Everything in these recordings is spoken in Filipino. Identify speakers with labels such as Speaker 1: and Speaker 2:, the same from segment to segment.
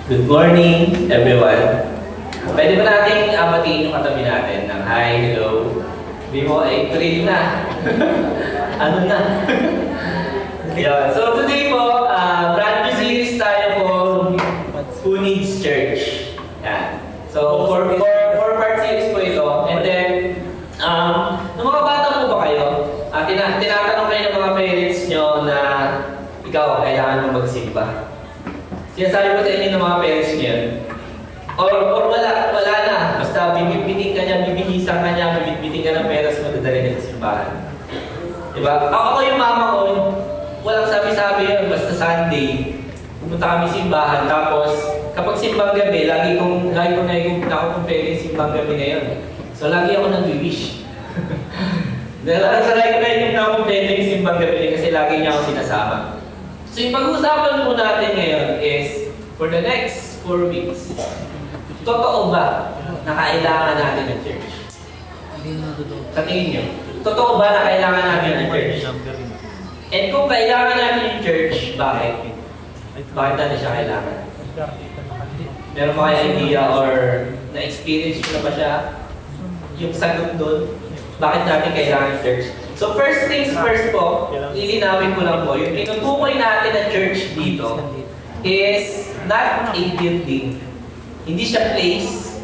Speaker 1: Good morning, everyone. Pwede ba natin batiin yung katabi natin ng hi, hello? Hindi mo ay thrill na. Ano na? Yeah. So today po, brand new series tayo po, Who Needs Church. Yan. So four part series po ito. And then, nung mga bata po ba kayo, tinatanong kayo ng mga parents nyo na ikaw, kailangan mo magsimba. Sinasabi ko sa inyo ng mga parents niyo, or wala na. Basta bibitbiting ka niya, bibihisan ka niya, bibitbiting ka ng peras mo, dadalhin ka sa simbahan. Diba? Ako yung mama ko, walang sabi-sabi yun, basta Sunday. Pumunta kami simbahan, tapos kapag simbang gabi, lagi kong naikumpita ako kung pwede yung simbang gabi na yun. So lagi ako nag-wish. Dahil lagi ko naikumpita ako kung pwede yung simbang gabi kasi lagi niya ako sinasama. So yung pag-uusapan po natin ngayon is, for the next 4 weeks, totoo ba na kailangan natin ng church? Sa tingin nyo, totoo ba na kailangan natin ng church? And kung kailangan natin yung church, bakit? Bakit natin siya kailangan? Meron ba kayo idea or na-experience nyo na ba siya? Yung sagot doon, bakit natin kailangan church? So first things first po, lilinawin ko lang po, yung tinutukoy natin na church dito is not a building. Hindi siya place,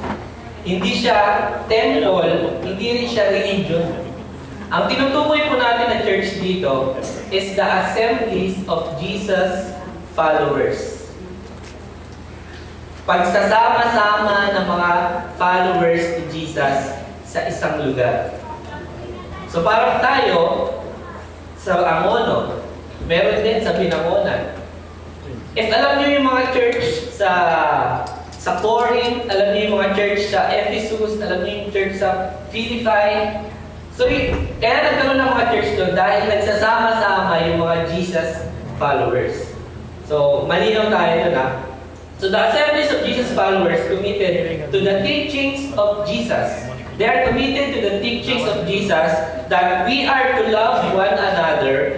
Speaker 1: hindi siya temple, hindi rin siya religion. Ang tinutukoy po natin na church dito is the assemblies of Jesus followers. Pagsasama-sama ng mga followers ni Jesus sa isang lugar. So parang tayo sa Angono, meron din sa Binangonan. If alam niyo yung mga church sa Corinth, alam niyo yung mga church sa Ephesus, alam niyo yung church sa Philippi. So kaya nagkaroon ng mga church doon dahil nagsasama-sama yung mga Jesus followers. So malinaw tayo doon ha. So the assemblies of Jesus followers committed to the teachings of Jesus. They are committed to the teachings of Jesus that we are to love one another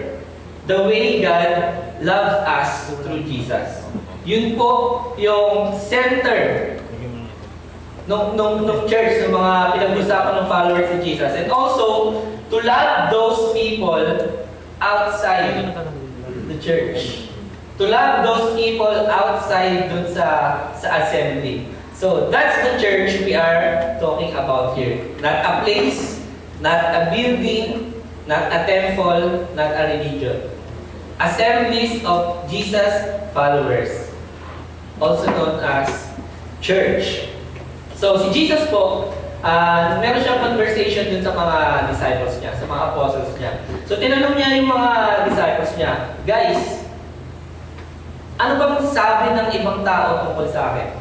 Speaker 1: the way God loves us through Jesus. Yun po yung center nung church, ng mga pinag-usapan ng followers ni Jesus. And also, to love those people outside the church. To love those people outside dun sa assembly. So, that's the church we are talking about here. Not a place, not a building, not a temple, not a religion. Assemblies of Jesus followers. Also known as church. So, si Jesus po, meron siyang conversation dun sa mga disciples niya, sa mga apostles niya. So, tinanong niya yung mga disciples niya, guys, ano bang sabi ng ibang tao tungkol sa akin?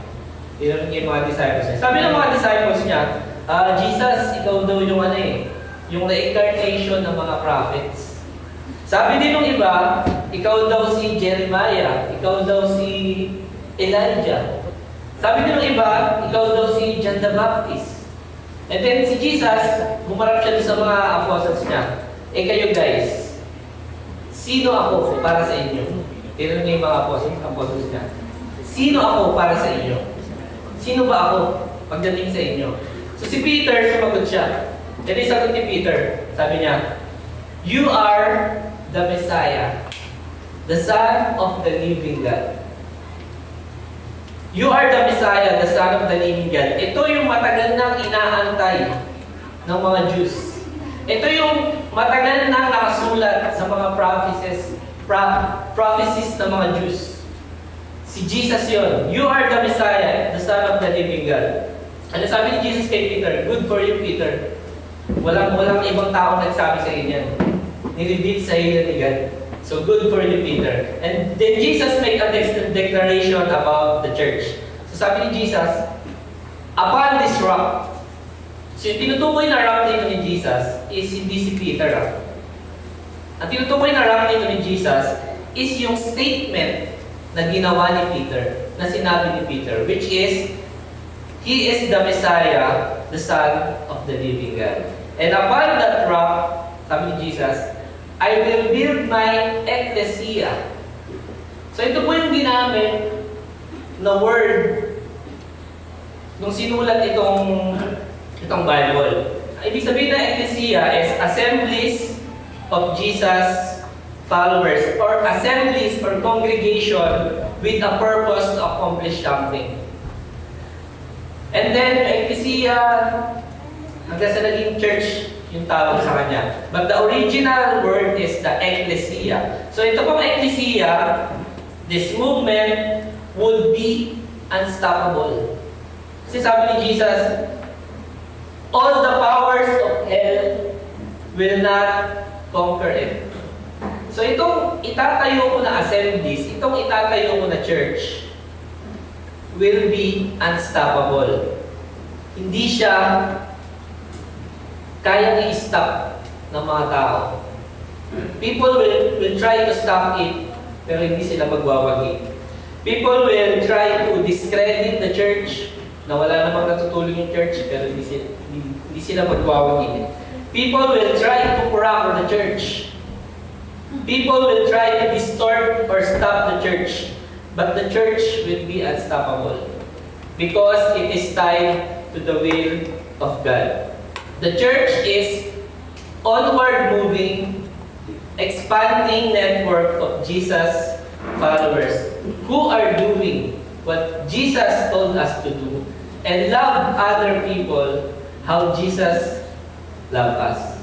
Speaker 1: Tinanong niya yung mga disciples niya. Sabi ng mga disciples niya, Jesus, ikaw daw yung yung reincarnation ng mga prophets. Sabi din ng iba, ikaw daw si Jeremiah, ikaw daw si Elijah. Sabi din ng iba, ikaw daw si John the Baptist. And then si Jesus, gumarap siya sa mga apostles niya. Eh kayo guys, sino ako para sa inyo? Tinanong niya yung mga apostles niya. Sino ako para sa inyo? Sino ba ako pagdating sa inyo? So si Peter, sumagot siya. Ito yung sagot ni Peter. Sabi niya, you are the Messiah, the Son of the living God. You are the Messiah, the Son of the living God. Ito yung matagal nang inaantay ng mga Jews. Ito yung matagal nang nakasulat sa mga prophecies ng mga Jews. Si Jesus yun. You are the Messiah, the Son of the living God. Ano sabi ni Jesus kay Peter? Good for you, Peter. Walang ibang tao nagsabi sa inyo. Nireveal sa iyo ni God. So good for you, Peter. And then Jesus made a declaration about the church. So sabi ni Jesus, upon this rock. So yung tinutukoy na rock dito ni Jesus is hindi si Peter. Ang tinutukoy na rock dito ni Jesus is yung statement na ginawa ni Peter, na sinabi ni Peter, which is, He is the Messiah, the Son of the living God. And upon that rock, sabi ni Jesus, I will build my ecclesia. So ito po yung ginamit na word nung sinulat itong Bible. Ibig sabihin na ecclesia is assemblies of Jesus followers or assemblies or congregation with a purpose to accomplish something. And then, ecclesia, hanggang sa naging church yung tawag sa kanya. But the original word is the ecclesia. So ito pong ecclesia, this movement would be unstoppable. Kasi sabi ni Jesus, all the powers of hell will not conquer it. So itong itatayo ko na assemblies, itong itatayo ko na church, will be unstoppable. Hindi siya kayang i-stop ng mga tao. People will try to stop it, pero hindi sila magwawagi. People will try to discredit the church, na wala namang natutulong yung church, pero hindi sila magwawagi. People will try to corrupt the church. People will try to distort or stop the church, but the church will be unstoppable because it is tied to the will of God. The church is onward moving, expanding network of Jesus followers who are doing what Jesus told us to do and love other people how Jesus loved us.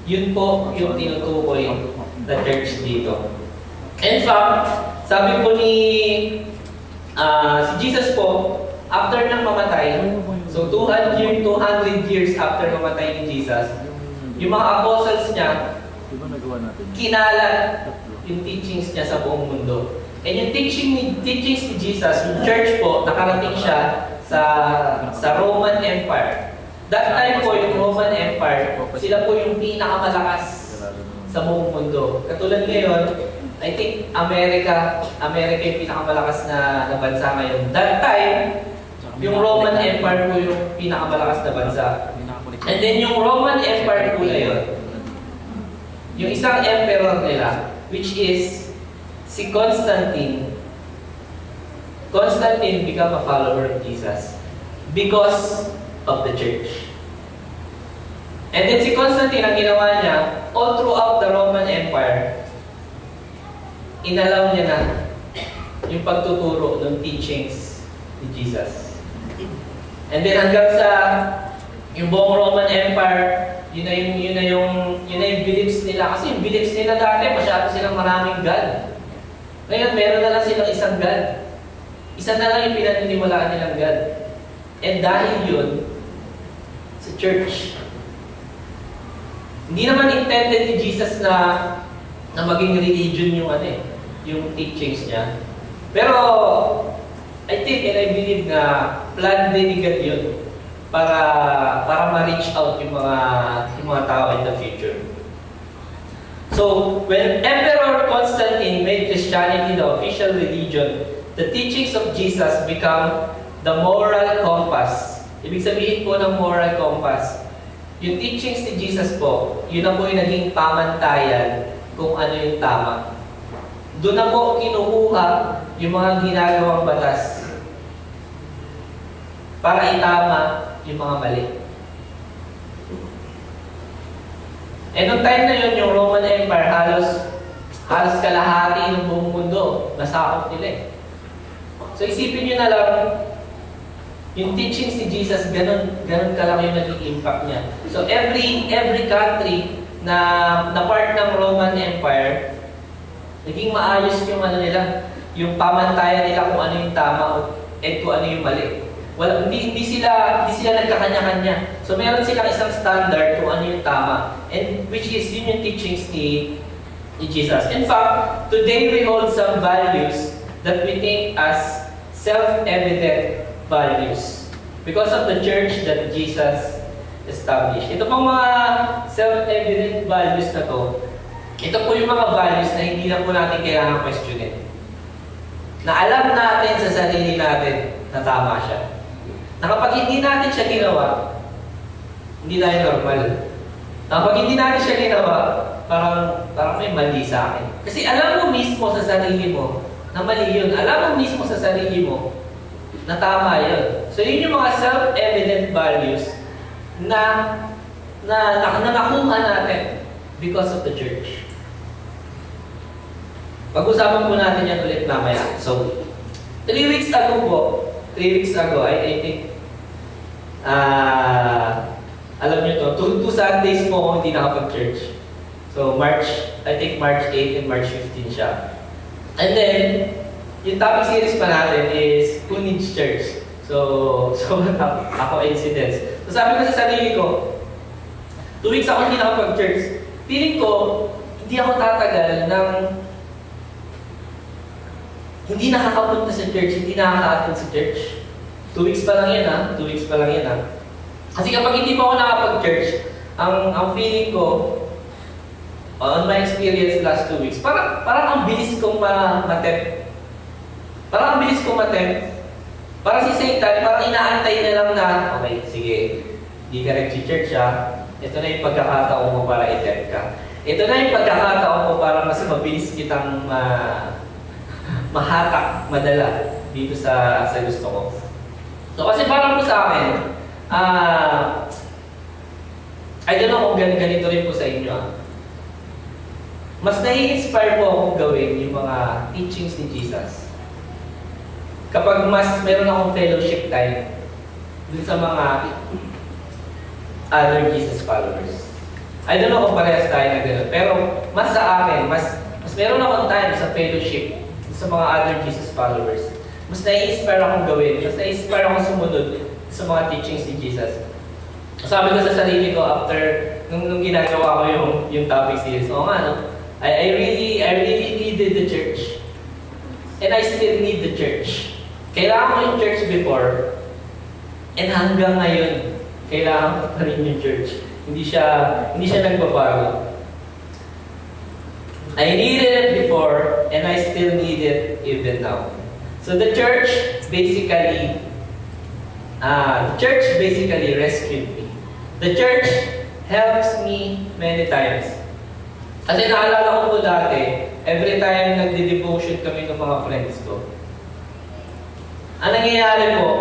Speaker 1: Yun po yung tinutukoy na church dito. In fact, sabi po ni si Jesus po, after nang mamatay, so 200 years after mamatay ni Jesus, yung mga apostles niya, kinalat yung teachings niya sa buong mundo. And yung teachings ni Jesus, yung church po, nakarating siya sa Roman Empire. That time po, yung Roman Empire, sila po yung pinakamalakas sa buong mundo. Katulad ngayon, I think America yung pinakamalakas na bansa ngayon. That time, yung Roman Empire po yung pinakamalakas na bansa. And then yung Roman Empire po na yun, yung isang emperor nila, which is si Constantine. Constantine became a follower of Jesus because of the church. And then si Constantine, ang ginawa niya, all throughout the Roman Empire, inalaw niya na yung pagtuturo ng teachings ni Jesus. And then hanggang sa yung buong Roman Empire, yun na yung beliefs nila. Kasi yung beliefs nila dati, masyado silang maraming God. Ngayon, meron na lang silang isang God. Isa na lang yung pinaniniwalaan nilang God. And dahil yun, sa church, hindi naman intended ni Jesus na maging religion yung teachings niya. Pero, I think and I believe na plan din ni God yun para ma-reach out yung mga tao in the future. So, when Emperor Constantine made Christianity the official religion, the teachings of Jesus become the moral compass. Ibig sabihin po ng moral compass, yung teachings ni Jesus po, yun na po yung naging pamantayan kung ano yung tama. Doon na po kinukuha yung mga ginagawang batas para itama yung mga mali. And noong time na yun, yung Roman Empire, halos kalahati ng buong mundo, nasakop nila eh. So isipin nyo na lang, yung teachings ni Jesus, ganun kalaki yung naging impact niya. So every country na part ng Roman Empire, naging maayos yung nila, yung pamantayan nila kung ano yung tama at kung ano yung mali. Well, hindi sila nagkakanya-kanya. So meron silang isang standard kung ano yung tama, and which is yun yung teachings ni Jesus. In fact, today we hold some values that we think as self-evident values because of the church that Jesus established. Ito pong mga self-evident values na to, ito po yung mga values na hindi na po natin kailangan questionin. Na alam natin sa sarili natin na tama siya. Na kapag hindi natin siya ginawa, hindi tayo normal. Na kapag hindi natin siya ginawa, parang may mali sa akin. Kasi alam mo mismo sa sarili mo na mali yun. Alam mo mismo sa sarili mo na tama yun. So yun yung mga self-evident values na nakuha natin because of the church. Pag-usapan po natin yan ulit mamaya. So, 3 weeks ago, I think, Alam niyo to, two Sundays po ako hindi nakapag-church. So I think March 8 and March 15 siya. And then, yung topic series pa natin is Who Needs Church? So ako incidents. So sabi ko sa sarili ko, 2 weeks ako hindi nakapag-church. Feeling ko, hindi ako tatagal ng hindi nakakapunta sa church, hindi nakaka-attend sa church. 2 weeks pa lang yan 2 weeks pa lang yan Kasi kapag hindi pa ako nakapag-church, ang feeling ko, on my experience last 2 weeks, parang ang bilis kong ma-tempt. Parang ang bilis kong ma-tempt. Parang si Satan, parang inaantay na lang na, okay, sige, di ka nag-church ito na yung pagkakataon mo para i-tempt ka. Ito na yung pagkakataon mo para mas mabilis kitang mahatak, madala dito sa gusto ko. So kasi parang po sa akin, I don't know kung ganito rin po sa inyo. Mas nai-inspire po akong gawin yung mga teachings ni Jesus. Kapag mas meron akong fellowship time dun sa mga other Jesus followers. I don't know kung parehas tayo na gano'n. Pero mas sa akin, mas meron akong time sa fellowship sa mga other Jesus followers. Mas nai-inspire akong gawin. Mas nai-inspire akong sumunod sa mga teachings ni Jesus. Sabi ko sa sarili ko after nung ginagawa ko yung topic series, I really needed the church. And I still need the church. Kailangan ko yung church before. And hanggang ngayon, kailangan ko pa rin yung church. Hindi siya nagbabago. I needed it before, and I still need it even now. So the church basically rescued me. The church helps me many times. Kasi naalala ko po dati, every time nagde-devotion kami ng mga friends ko, ang nangyayari po,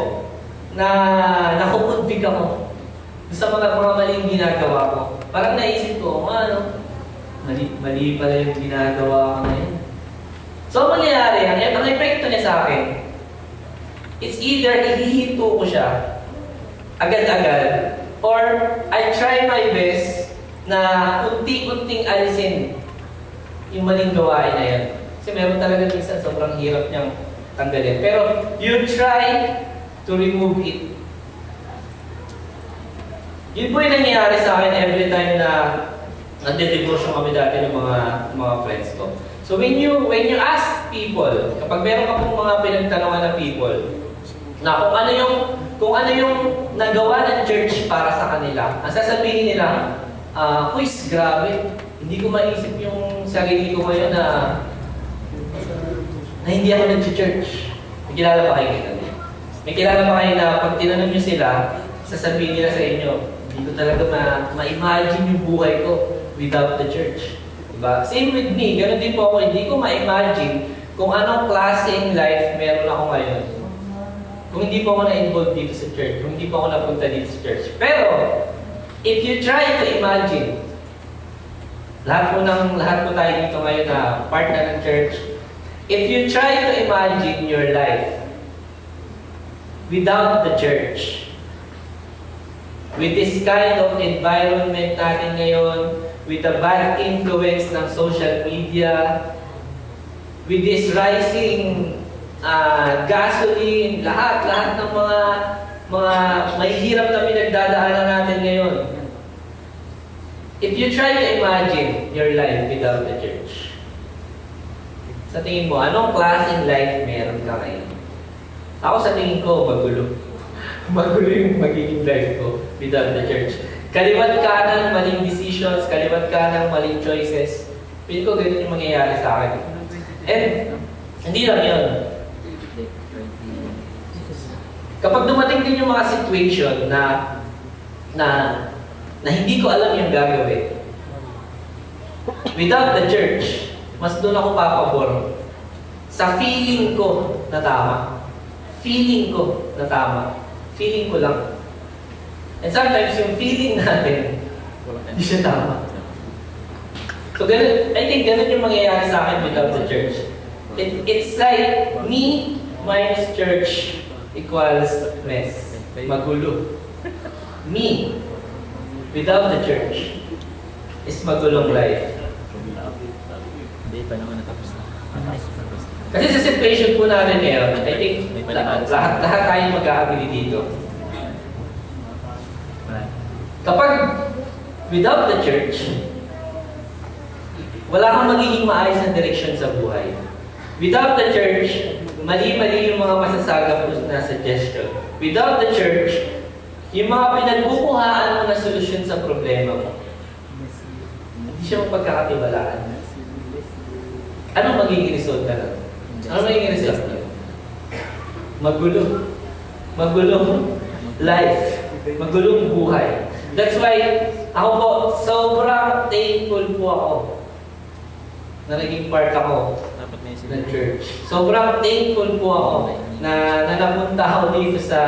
Speaker 1: nakukonfig ako sa mga maling ginagawa ko. Parang naisip ko, mali pala yung ginagawa ko ngayon. So, ang mangyayari, ang epekto niya sa akin, it's either ihihinto ko siya agad-agad, or I try my best na unti-unting alisin yung maling gawain na yan. Kasi meron talaga minsan sobrang hirap niyang tanggalin. Pero you try to remove it. Yun po yung nangyayari sa akin every time na nagde-devotion kami dati ng mga friends ko. So when you ask people, kapag meron ka pong mga pinagtanungan na people, na kung ano yung nagawa ng church para sa kanila, ang sasabihin nila, quiz, grabe, hindi ko maisip yung sarili ko ngayon na hindi ako nag-church. May kilala pa kayo ganun? May kilala pa kayo na pag tinanong nyo sila, sasabihin nila sa inyo, hindi ko talaga ma-imagine yung buhay ko without the church. Diba? Same with me, ganun din po ako, hindi ko ma-imagine kung anong klaseng life meron ako ngayon. Kung hindi po ako na-involved dito sa church, kung hindi po ako napunta dito sa church. Pero, if you try to imagine, lahat po tayo dito ngayon na part na ng church, if you try to imagine your life without the church, with this kind of environment natin ngayon, with the bad influence ng social media, with this rising gasoline, lahat ng mga mahihirap na pinagdadaanan natin ngayon. If you try to imagine your life without the church, sa tingin mo, anong klaseng life meron ka ngayon? Ako sa tingin ko, magulo. Magulo yung magiging life ko without the church. Kaliwat ka ng maling decisions, kaliwat ka ng maling choices. Pili ko ganun yung mangyayari sa akin. And, hindi lang yun. Kapag dumating din yung mga situation na hindi ko alam yung gagawin, without the church, mas doon ako papabor sa feeling ko na tama. Feeling ko na tama. Feeling ko lang. And sometimes yung feeling natin, hindi siya tama. So I think ganun yung mangyayari sa akin without the church. It's like me minus church equals mess. Magulo. Me. without the church is magulong life.
Speaker 2: Hindi pa naman natapos na.
Speaker 1: Kasi sa situation po natin ngayon, I think lahat tayo mag-agree dito. Kapag without the church, wala kang magiging maayos na direksyon sa buhay. Without the church, mali-mali yung mga masasagap na suggestion. Without the church, yung mga pinagbubuhaan mo na solusyon sa problema mo, hindi siya mapagkakatiwalaan. Anong magiging result na lang? Anong magiging result na lang? Magulo. Magulong life. Magulong buhay. That's why, ako po, sobrang thankful po ako na naging part ako ng church. Sobrang thankful po ako na napunta ako dito sa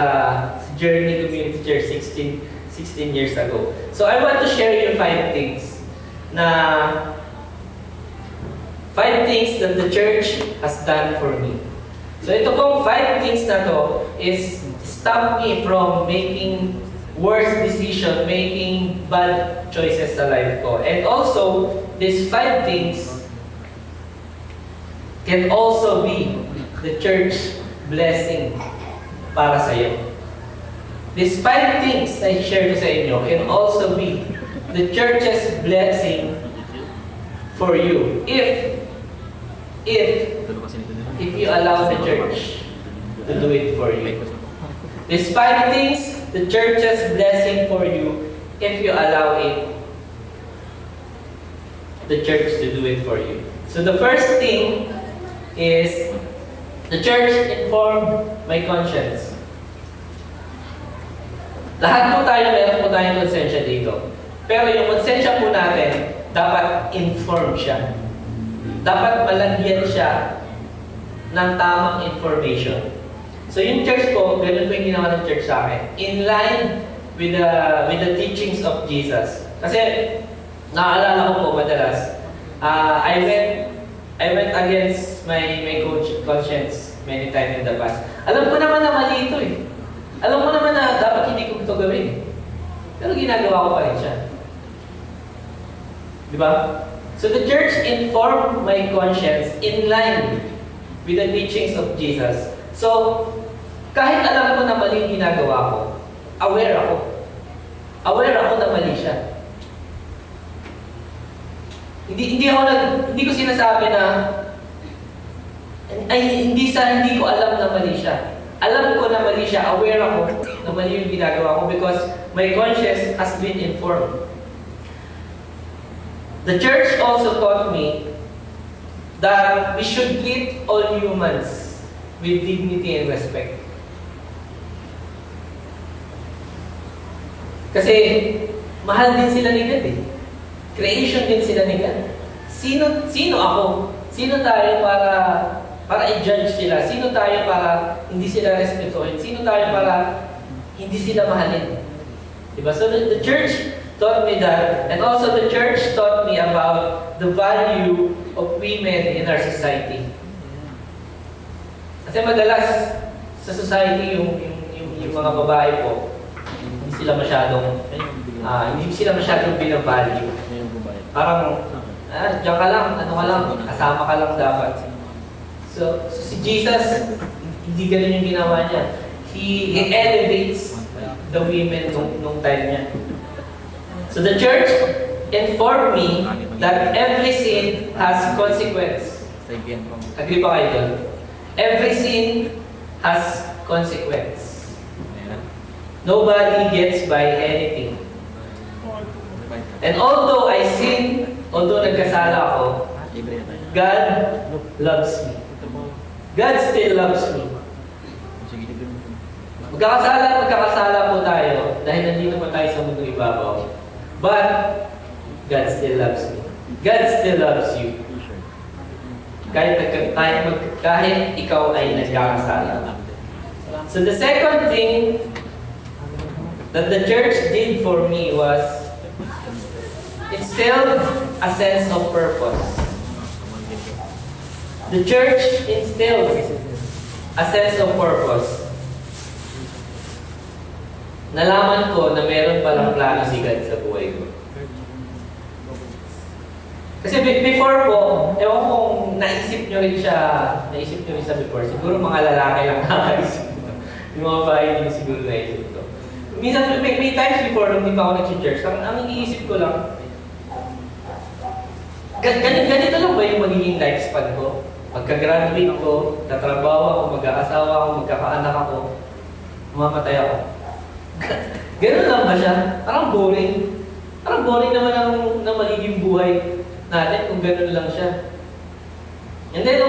Speaker 1: Journey Community Church 16 years ago. So I want to share you 5 things that the church has done for me. So ito pong 5 things na to is stop me from making worse decision, making bad choices sa life ko. And also, these 5 things can also be the church blessing para sa iyo. These 5 things na i-share ko sa inyo can also be the church's blessing for you if you allow the church to do it for you. These 5 things, the church's blessing for you if you allow the church to do it for you. So the first thing is the church informed my conscience. Lahat po tayo, meron po tayong konsensya dito. Pero yung konsensya po natin, dapat informed siya. Dapat malagyan siya ng tamang information. So yung church ko, ganun po yung ginawa ng church sa akin. In line with the teachings of Jesus. Kasi, naaalala ko po madalas, I went against my conscience many times in the past. Alam ko naman na mali ito eh. Alam ko naman na dapat hindi ko ito gawin. Pero ginagawa ko pa rin siya. Di ba? So the church informed my conscience in line with the teachings of Jesus. So, kahit alam ko na mali yung ginagawa ko, aware ako. Aware ako na mali siya. Hindi ko sinasabi na hindi ko alam na mali siya. Alam ko na mali siya, aware ako na mali yung ginagawa ko because my conscience has been informed. The church also taught me that we should treat all humans with dignity and respect. Kasi mahal din sila ni God eh. Creation din sila ni God. Sino ako? Sino tayo para i-judge sila? Sino tayo para hindi sila respetuhin? Sino tayo para hindi sila mahalin? Diba? So the church taught me that, and also the church taught me about the value of women in our society. Kasi madalas sa society yung mga babae po, hindi sila masyadong binavalue. Parang, diyan ka lang, kasama ka lang dapat. So si Jesus, hindi ganun yung ginawa niya. He elevates the women nung time niya. So the church informed me that every sin has consequence. Agree ba kayo doon? Every sin has consequence. Nobody gets by anything. And although I sin, although nagkasala ako, God loves me. God still loves me. Magkakasala po tayo dahil nandito pa tayo sa mundo ibabaw. But God still loves me. God still loves you. Kahit ikaw ay nagkakasala. So the second thing that the church did for me was instilled a sense of purpose. The church instilled a sense of purpose. nalaman ko na meron palang plano si God sa buhay ko. Kasi before po, ewan kung naisip nyo rin siya before. Siguro mga lalaki lang nakakaisip ko. Yung mga bahay hindi siguro naisip ko. Minsan, may times before, nung hindi pa ako nag-church, ang iniisip ko lang, ganito lang ba yung magiging lifespan ko? Pagka-graduate ko, tatrabaho ako, mag-aasawa ako, magkakaanak ako, mamatay ako. Ganun lang ba siya? Parang boring. Parang boring naman ang magiging buhay natin kung ganun lang siya. And then,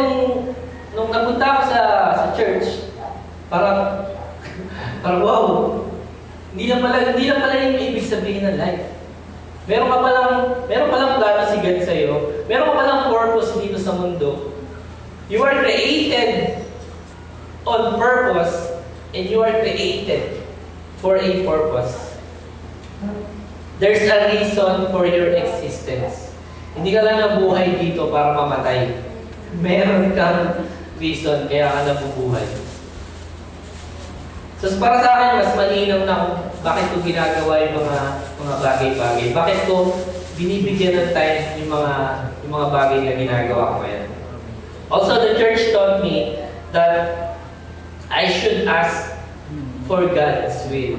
Speaker 1: nung napunta ako sa church, parang wow, hindi lang pala yung ibig sabihin ng life. Meron palang plano si God sa'yo. Meron ka palang purpose dito sa mundo. You are created on purpose and you are created for a purpose. There's a reason for your existence. Hindi ka lang nabuhay dito para mamatay. Meron kang reason kaya ka nabubuhay. So para sa akin, mas malinaw na kung bakit ko ginagawa yung mga bagay-bagay. Bakit ko binibigyan ng time yung mga bagay na ginagawa ko ngayon. Also, the church taught me that I should ask for God's will.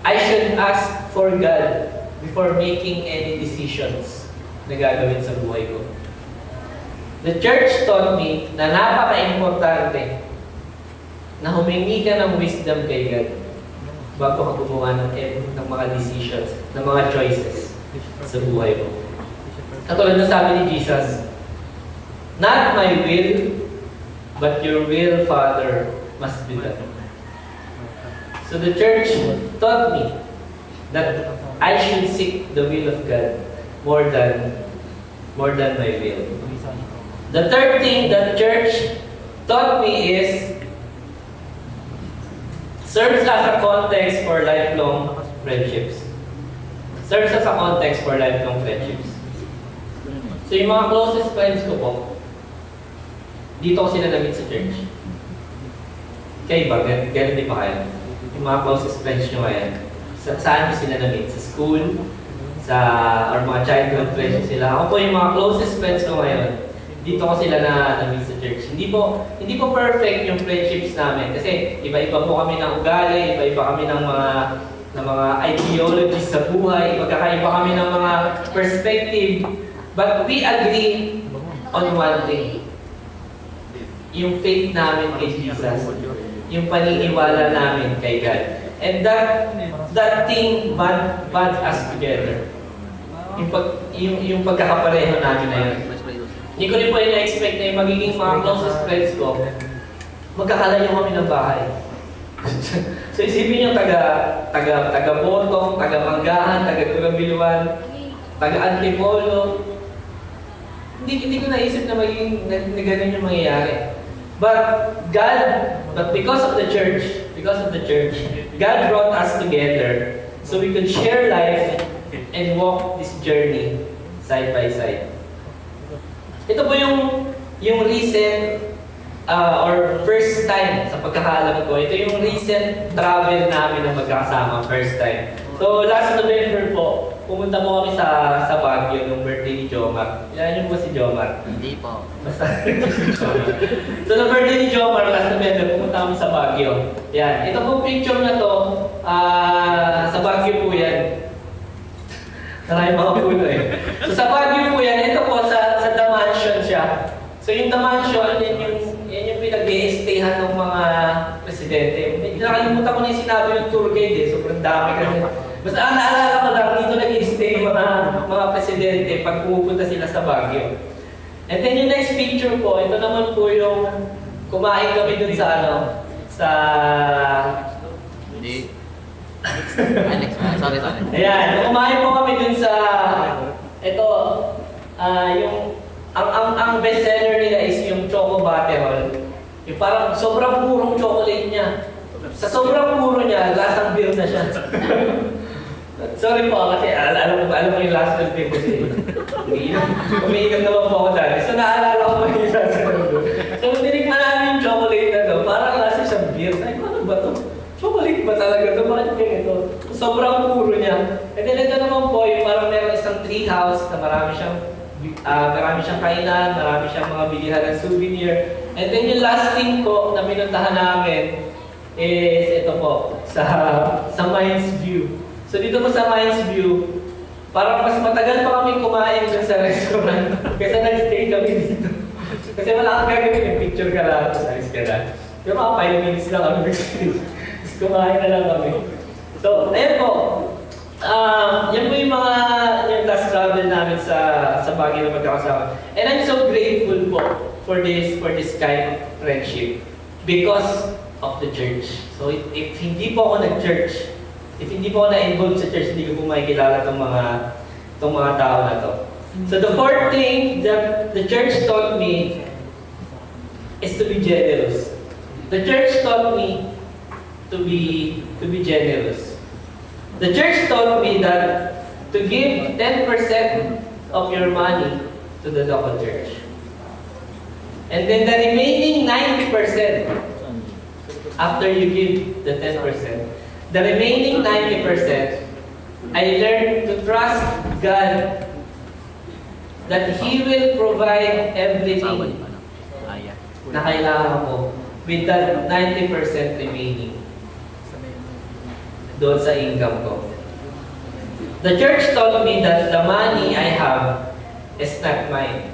Speaker 1: I should ask for God before making any decisions na gagawin sa buhay ko. The church taught me na napaka-importante na humingi ka ng wisdom kay God bago ka gumawa ng mga decisions, ng mga choices sa buhay mo. Katulad na sabi ni Jesus, "Not my will, but your will, Father, must be done." So the church taught me that I should seek the will of God more than my will. The third thing that church taught me is serves as a context for lifelong friendships. Serves as a context for lifelong friendships. So yung mga closest friends ko po, dito ko sila na-meet sa church. Kayo ba? Ganun din ba kayo? Yung mga closest friends nyo ngayon, saan nyo sila na-meet? Sa school? Or mga childhood friends sila? Ako po yung mga closest friends ko ngayon, dito ko sila na-meet sa church. Hindi po perfect yung friendships namin kasi iba-iba po kami ng ugali, iba-iba kami ng mga ideologies sa buhay, magkakaiba kami ng mga perspective. But we agree on one thing. Yung faith namin kay Jesus, yung paniniwala namin kay God. And that thing bonds us together. Yung pagkakapareho namin na yun. Hindi ko rin po ina-expect na yung magiging mga closest friends ko, magkakalayo kami ng bahay. So isipin nyo, taga-Botong, taga-Manggahan, taga-Turabiluan, taga-Antipolo. Hindi ko naisip na magiging na ganun yung mangyayari. But because of the church, God brought us together so we could share life and walk this journey side by side. Ito po yung recent or first time sa pagkakaalam ko. Ito yung recent travel namin na magkakasama, first time. So last November po, pumunta po kami sa Baguio nung birthday ni Jomar. Yan yung po si Jomar.
Speaker 2: Hindi po.
Speaker 1: Basta so nung birthday ni Jomar, last November, pumunta kami sa Baguio. Yan. Ito po picture na to, sa Baguio po yan. Maraming mga puno eh. So sa Baguio po yan, ito po sa The Mansion siya. So yung The Mansion, yan yung pinag-i-stayhan ng mga presidente. Nakalimutan ko na yung sinabi ng tour guide eh. Sobrang dami kasi. Basta ang naalala ko lang, dito nag-i-stay yung mga presidente pag pupunta sila sa Baguio. And then yung next picture po, ito naman po yung kumain kami dun sa
Speaker 2: Hindi. Alex, sorry.
Speaker 1: Ayan, kumain po kami dun sa ito, ang best seller nila is yung Choco Butterroll. Yung parang sobrang purong chocolate niya. Sa sobrang puro niya, lasang beer na siya. Sorry po kasi alam mo yung last ng beer kasi umiinom naman po ako dati. So naalala ko pa yung sasabi ko. So tinikman namin yung chocolate na to, parang lasa siyang beer. Sabi ko, ano ba to? Chocolate ba talaga to? Bakit ganyan? house na marami siyang kainan, marami siyang mga bilihan ng souvenir. And then yung last thing po na pinuntahan namin is ito po, sa Mines View. So dito po sa Mines View, parang mas matagal pa kami kumain dun sa restaurant kaysa nag-stay kami dito. Kasi wala kang gagawin, yung picture ka lang, tapos alis ka na. Yung mga 5 minutes lang kami nag-stay. Tapos kumain na lang kami. So, ayun po. Yan po yung mga yung last travel namin sa Baguio na magkakasama. And I'm so grateful po for this kind of friendship because of the church. So, if hindi po ako nag-church, if hindi po ako na-involved sa church, hindi ko po makikilala itong mga tao na to. So the fourth thing that the church taught me is to be generous. The church taught me to be generous. The church taught me that to give 10% of your money to the local church. And then the remaining 90%, after you give the 10%, the remaining 90%, I learned to trust God that He will provide everything na kailangan ko with that 90% remaining doon sa income ko. The church told me that the money I have is not mine.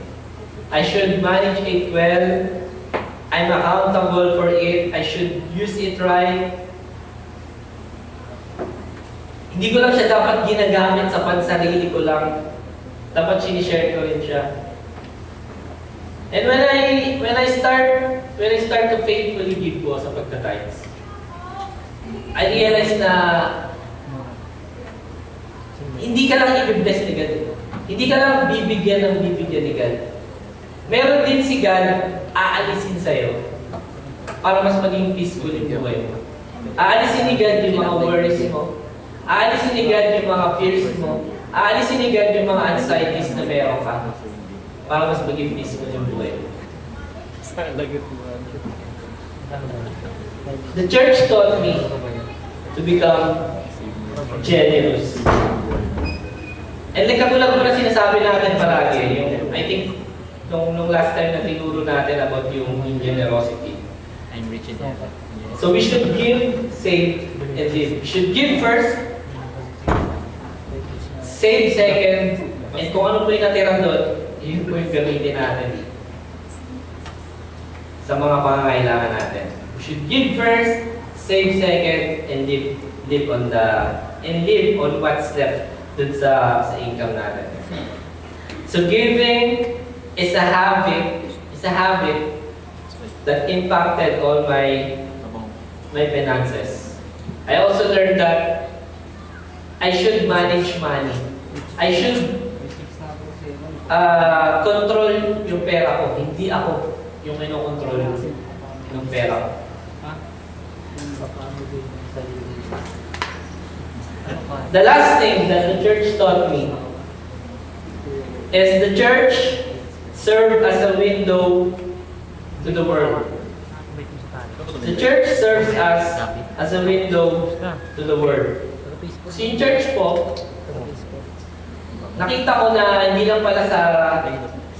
Speaker 1: I should manage it well. I'm accountable for it. I should use it right. Hindi ko lang siya dapat ginagamit sa pansarili ko lang. Dapat sinishare ko rin siya. And when I start to faithfully give po sa pagka-tithes, I realize na hindi ka lang i-bless ni God. Hindi ka lang bibigyan ni God. Meron din si God aalisin sa'yo para mas maging peaceful yung buhay mo. Aalisin ni God yung mga worries mo. Aalisin ni God yung mga fears mo. Aalisin ni God yung mga anxieties na meron ka para mas maging peaceful yung buhay mo. The church taught me to become generous. And like katulad ko na sinasabi natin palagi, yung, I think, nung last time na tinuro natin about yung generosity.
Speaker 2: I'm rich in that.
Speaker 1: So we should give, save, and live. We should give first, save second, and kung ano po yung natira doon, yun po yung gamitin natin sa mga pangangailangan natin. We should give first, save second, and live on what's left dun sa income natin. So giving is a habit that impacted all my finances. I also learned that I should manage money. I should control yung pera ko. Hindi ako yung kinokontrol ng pera ko. The last thing that the church taught me is the church served as a window to the world. The church serves us as a window to the world. So yung church po, nakita ko na hindi lang pala sa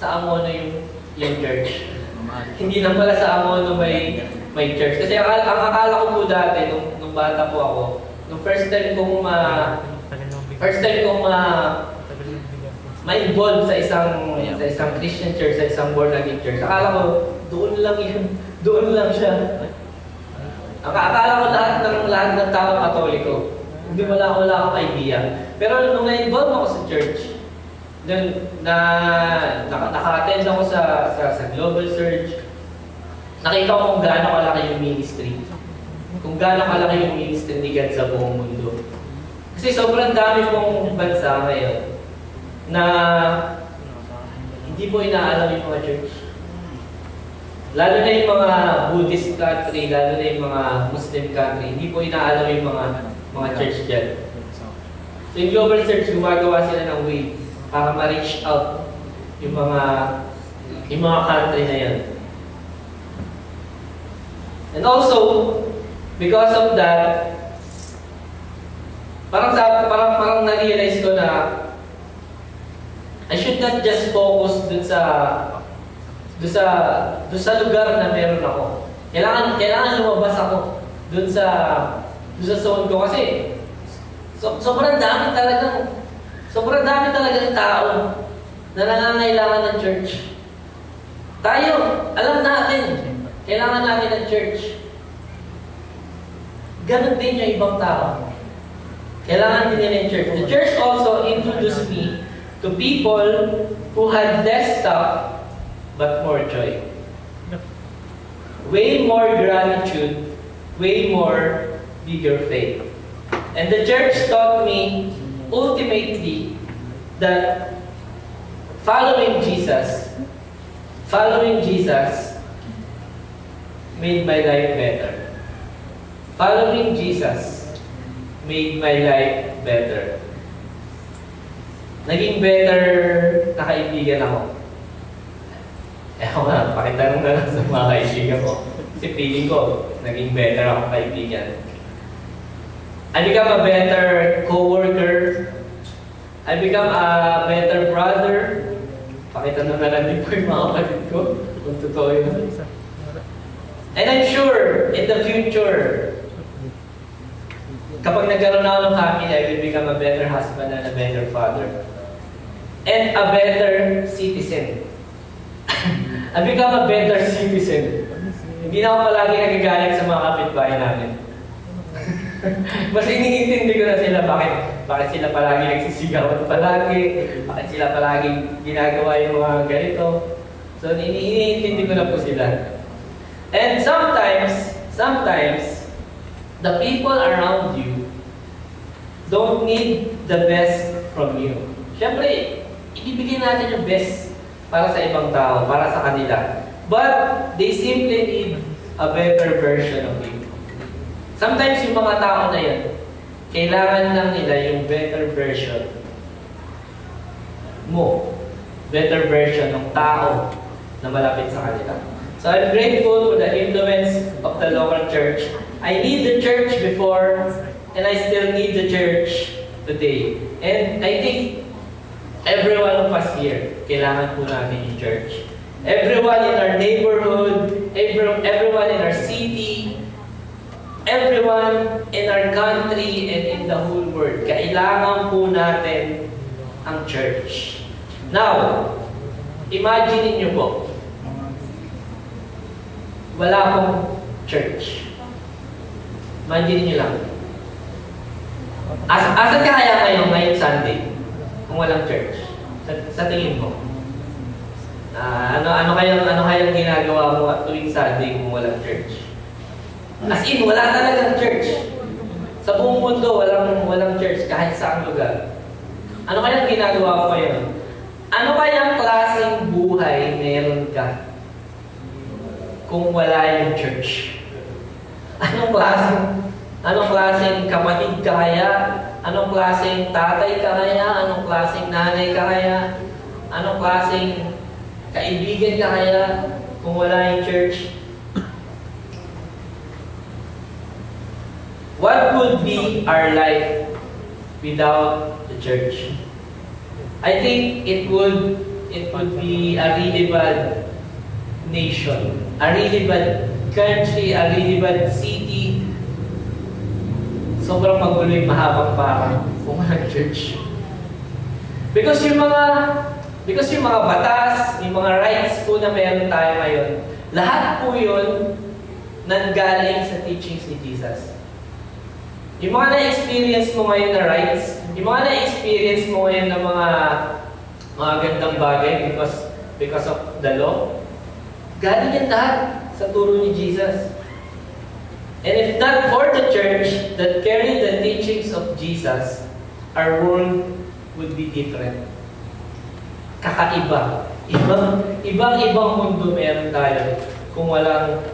Speaker 1: Amono yung church. Hindi lang pala sa Amono may church. Kasi ang akala ko po dati, nung bata po ako, nung first time kong ma-involve sa isang Christian church, sa isang born again church, akala ko, doon lang siya. Akala ko lahat ng tao Katoliko. Hindi wala akong idea. Pero nung na-involve ako sa church, naka-attend ako sa Global Surge, nakita ko kung gaano kalaki yung ministry. Kung gaano kalaki yung ministry ni God sa buong mundo. Kasi sobrang dami pong bansa ngayon na hindi po inaalam yung mga church. Lalo na yung mga Buddhist country, lalo na yung mga Muslim country, hindi po inaalam yung mga church dyan. So yung Global Church, gumagawa sila ng way para ma-reach out yung mga country na yan. And also, because of that, parang na-realize ko na I should not just focus dun sa lugar na meron ako. Kailangan lumabas ako dun sa zone ko kasi sobrang dami talagang tao na nangangailangan ng church. Tayo, alam natin, kailangan natin ng church. Ganon din yung ibang tao. Kailangan din nila yung church. The church also introduced me to people who had less stuff but more joy. Way more gratitude, way more bigger faith. And the church taught me ultimately that following Jesus made my life better. Following Jesus made my life better. Naging better na kaibigan ako. Ewan nga, pakitanong na lang sa mga kaibigan ko. Kasi feeling ko, naging better ako kaibigan. I become a better co-worker. I become a better brother. Pakitanong na lang din po yung mga kapatid ko. Kung totoo yun. And I'm sure, in the future, kapag nagkaroon ako ng family, I will become a better husband and a better father. And a better citizen. I become a better citizen. Hindi na ako palagi nagagalit sa mga kapitbahay namin. Mas iniintindi ko na sila bakit sila palagi nagsisigawan palagi, bakit sila palagi ginagawa yung mga ganito. So iniintindi ko na po sila. And sometimes the people around you don't need the best from you. Siyempre, ibibigay natin yung best para sa ibang tao, para sa kanila. But they simply need a better version of you. Sometimes yung mga tao na yan, kailangan lang nila yung better version mo. Better version ng tao na malapit sa kanila. So I'm grateful for the influence of the local church. I need the church before, and I still need the church today. And I think every one of us here, kailangan po natin yung church. Everyone in our neighborhood, everyone in our city, everyone in our country and in the whole world, kailangan po natin ang church. Now, imagine niyo po, wala pong church. Imagine niyo lang. Asan ka kaya ngayong Sunday kung walang church? Sa tingin mo? Ano kayang ginagawa mo at tuwing Sunday kung walang church? As in, wala talagang church. Sa buong mundo, walang church kahit saang lugar. Ano kayang ginagawa mo ngayon? Ano kayang klaseng buhay meron ka kung wala yung church? Anong klaseng kapatid ka kaya? Anong klaseng tatay ka kaya? Anong klaseng nanay ka kaya? Anong klaseng kaibigan ka kaya kung wala yung church? What would be our life without the church? I think it would be a really bad nation, a really bad country, a really bad city. Sobrang magulo yung mahabang parang kung walang church. Because yung mga batas, yung mga rights po na meron tayo ngayon, lahat po yun nanggaling sa teachings ni Jesus. Yung mga na-experience mo ngayon na rights, yung mga na-experience mo ngayon na mga gandang bagay because of the law, galing yan lahat sa turo ni Jesus. And if not for the church that carried the teachings of Jesus, our world would be different. Kakaiba. Ibang mundo meron tayo kung wala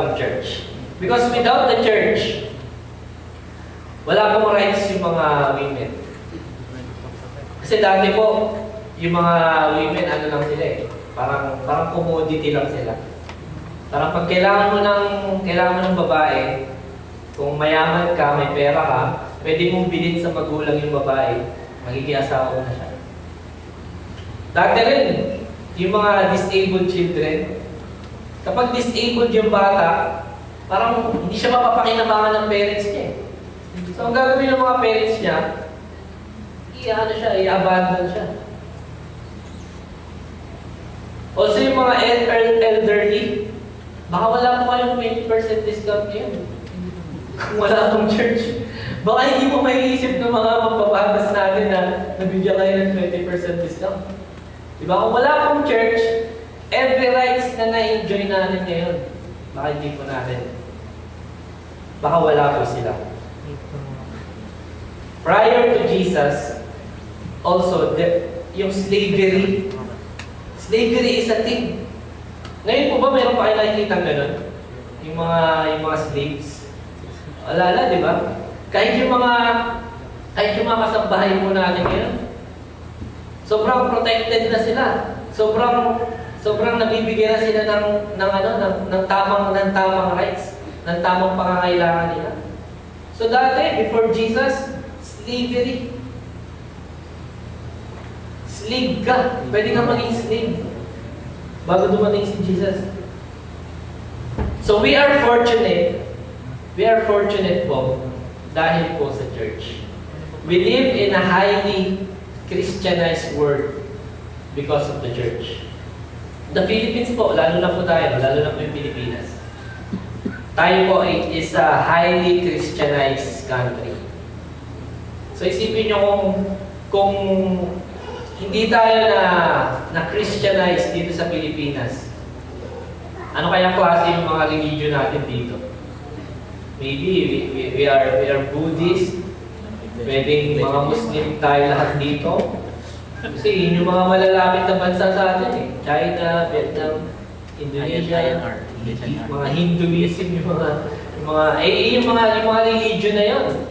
Speaker 1: pong church. Because without the church, wala pong rights yung mga women. Kasi dati po, yung mga women, ano lang sila eh. Parang commodity lang sila. Parang pag kailangan mo ng babae, kung mayaman ka, may pera ka, pwede mong bilhin sa magulang yung babae, magiging asawa mo na siya. Dati rin, yung mga disabled children, kapag disabled yung bata, parang hindi siya mapapakinabangan ng parents niya. So, ang gagawin ng mga parents niya, i-abandon siya. Also, yung mga elderly, baka wala po kayong 20% discount ngayon. Kung wala akong church. Baka hindi mo maiisip ng mga magpapagas natin na nabigyan kayo ng 20% discount. Diba? Kung wala akong church, every rights na na-enjoy natin ngayon, baka hindi po natin. Baka wala po sila. Prior to Jesus, also, yung slavery. Slavery is a thing. Ngayon po ba mayroon pa kayo nakikita gano'n? Yung mga slaves. Alala, di ba? Kahit yung mga kasambahay po natin ngayon, sobrang protected na sila. Sobrang nabibigyan na sila ng tamang rights, ng tamang pangangailangan nila. So dati, before Jesus, slavery. Slave ka. Pwede ka maging slave bago dumating si Jesus. So we are fortunate po dahil po sa church. We live in a highly Christianized world because of the church. The Philippines po, lalo na po yung Pilipinas. Tayo po is a highly Christianized country. So isipin nyo kung hindi tayo na Christianized dito sa Pilipinas, ano kaya klase yung mga religion natin dito? Maybe we are Buddhist, pwedeng mga Muslim tayo lahat dito. Kasi yun yung mga malalapit na bansa sa atin eh. China, Vietnam, Indonesia, mga Hinduism, yung mga religion na yun.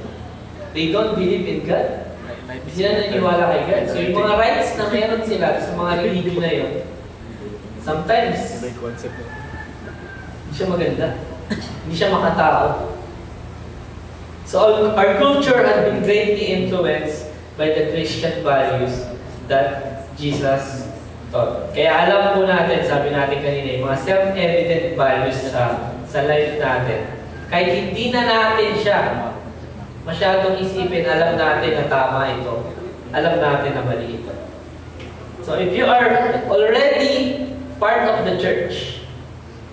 Speaker 1: They don't believe in God. Hindi sila naniwala kay God. So yung mga rights na meron sila sa mga religion na yun, sometimes, hindi siya maganda. Hindi siya makatao. So our culture has been greatly influenced by the Christian values that Jesus taught. Kaya alam po natin, sabi natin kanina, yung mga self-evident values sa life natin. Kahit hindi na natin siya masyadong isipin, alam natin na tama ito. Alam natin na mali ito. So if you are already part of the church,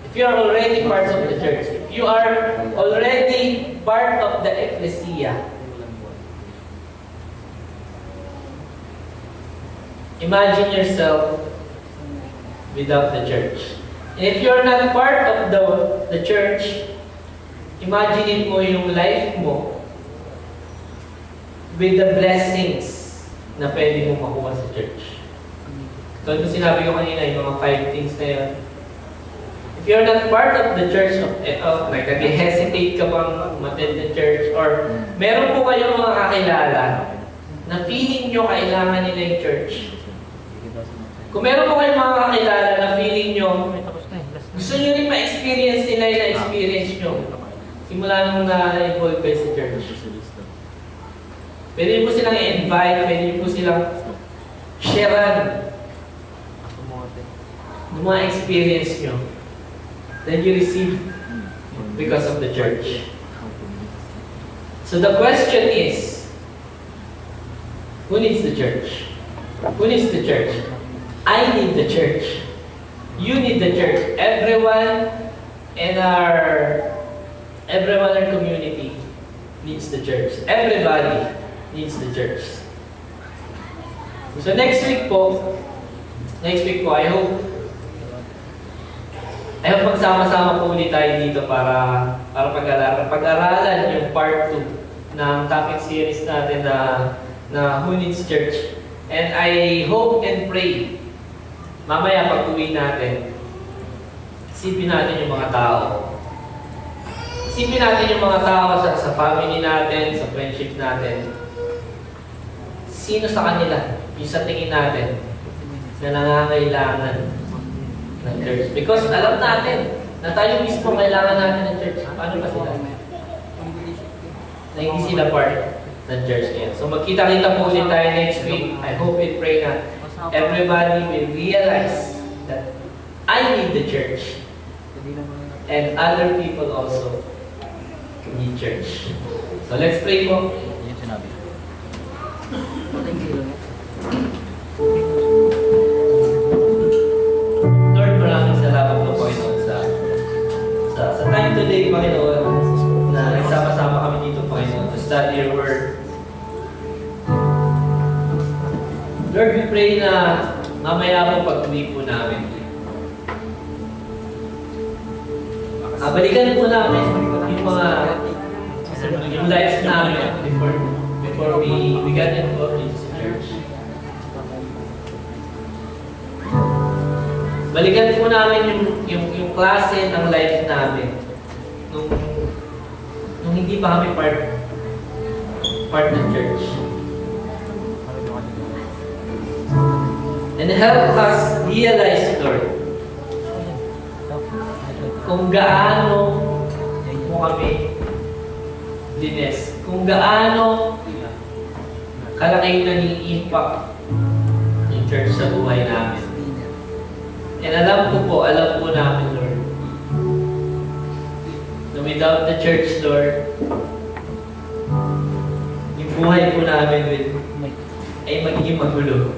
Speaker 1: if you are already part of the church, if you are already part of the ecclesia, imagine yourself without the church. And if you are not part of the church, imagine mo yung life mo with the blessings na pwede mo makuha sa church. So, ito sinabi ko kanina, yung mga 5 things na yun. If you're not part of the church, like nag-hesitate ka bang umattend the church, or meron po kayong mga kakilala na feeling nyo kailangan nila yung church. Kung meron po kayong mga kakilala na feeling nyo, gusto nyo rin ma-experience nila yung na-experience nyo, simula nung na-involve kayo sa church. Pwede po silang i-invite, pwede po silang sharean ng mga experience nyo that you receive because of the church. So the question is, who needs the church? Who needs the church? I need the church. You need the church. Everyone in our community needs the church. Everybody needs the church. So next week po, I hope magsama-sama po ulit tayo dito para pag-aralan yung part 2 ng topic series natin na Who Needs Church. And I hope and pray, mamaya pag-uwi natin, isipin natin yung mga tao. Isipin natin yung mga tao sa family natin, sa friendship natin. Sino sa kanila, yung sa tingin natin, na nangangailangan ng church? Because alam natin na tayo mismo kailangan natin ng church. Paano ba sila? Na hindi sila part ng church ngayon. So magkita-kita po ulit tayo next week. I hope and pray na everybody will realize that I need the church and other people also need church. So let's pray po.
Speaker 2: Yung sinabi.
Speaker 1: Lord, maraming salamat po, Panginoon, sa time today, Panginoon, na nagsama-sama kami dito, Panginoon, to study your word. Lord, we pray na mamaya po pag-uwi po namin. Balikan po namin yung lives namin before we got involved in this church. Balikan po namin yung klase ng life namin nung hindi pa kami part ng church. And help us realize, Lord, kung gaano mo kami dines, kung gaano kalaki na impact yung church sa buhay namin. And alam po namin, Lord, na without the church, Lord, yung buhay po namin ay magiging magulo.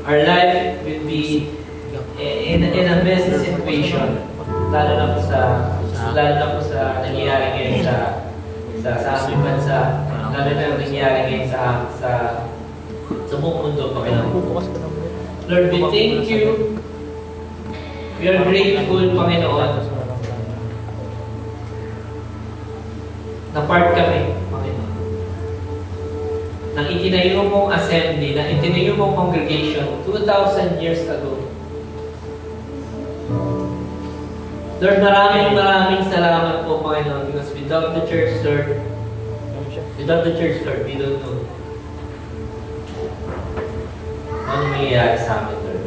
Speaker 1: Our life will be in a messy situation, lalo na po sa nangyayari ngayon sa aming bansa, lalo na nangyayari ngayon sa buong mundo, Panginoon. Lord, we thank you. We are grateful, Panginoon, na part kami, Panginoon, ng itinayo mong assembly, ng itinayo mong congregation 2,000 years ago. Lord, maraming salamat po, Panginoon, because without the church, Lord, we don't know ano mangyayari sa amin, Lord.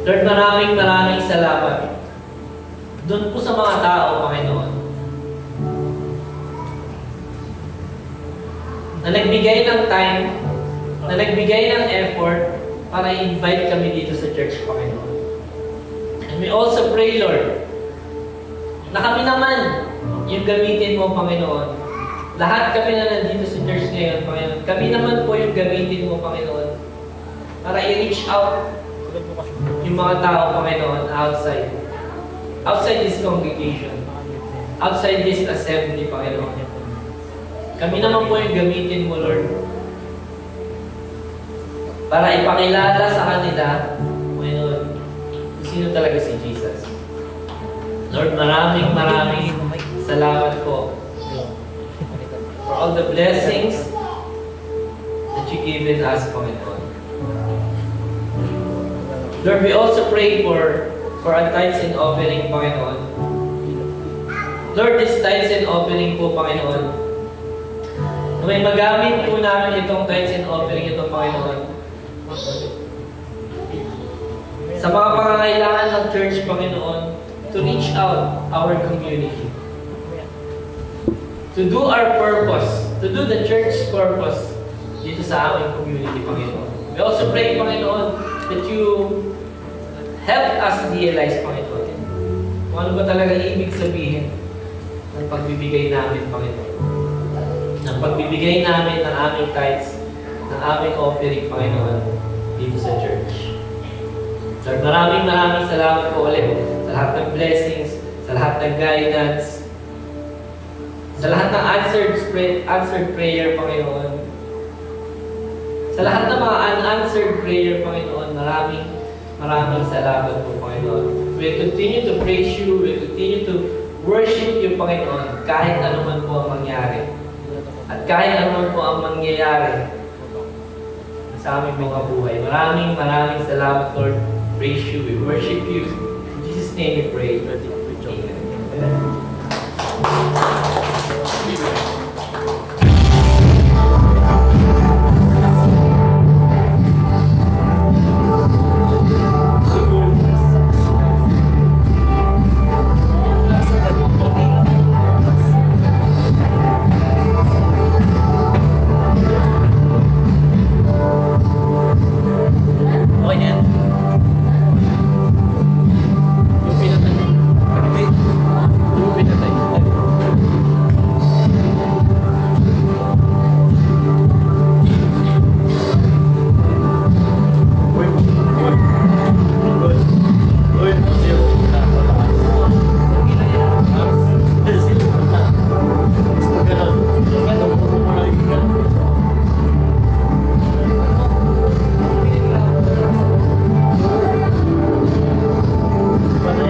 Speaker 1: Lord, maraming salamat doon po sa mga tao, Panginoon, na nagbigay ng time, na nagbigay ng effort para i-invite kami dito sa church, Panginoon. And we also pray, Lord, na kami naman yung gamitin mo, Panginoon. Lahat kami na nandito sa church ngayon, Panginoon. Kami naman po yung gamitin mo, Panginoon, para i-reach out yung mga tao, Panginoon, outside this congregation, outside this assembly, Panginoon. Kami naman po yung gamitin mo, Lord, para ipakilala sa kanila, Panginoon, kung sino talaga si Jesus. Lord, maraming salamat po for all the blessings that you've given us, Panginoon. Lord, we also pray for our tithes and offering, Panginoon. Lord, this tithes and offering po, Panginoon, na may magamit po namin itong tithes and offering ito, Panginoon, sa mga pangangailangan ng church, Panginoon, to reach out our community. To do our purpose, to do the church's purpose dito sa aming community, Panginoon. We also pray, Panginoon, that you help us realize, Panginoon, kung ano ba talaga ibig sabihin ng pagbibigay namin, Panginoon. Ng pagbibigay namin ng aming tithes, ng aming offering, Panginoon, dito sa church. Lord, maraming salamat po ulit sa lahat ng blessings, sa lahat ng guidance, sa lahat ng answered prayer, Panginoon. Sa lahat ng mga unanswered prayer, Panginoon, maraming salamat po, Panginoon. We'll continue to praise you, we'll continue to worship you, Panginoon, kahit ano man po ang mangyari. At kahit ano man po ang mangyayari sa aming mga buhay. Maraming salamat, Lord. Praise you, we worship you. In Jesus' name we pray. Amen.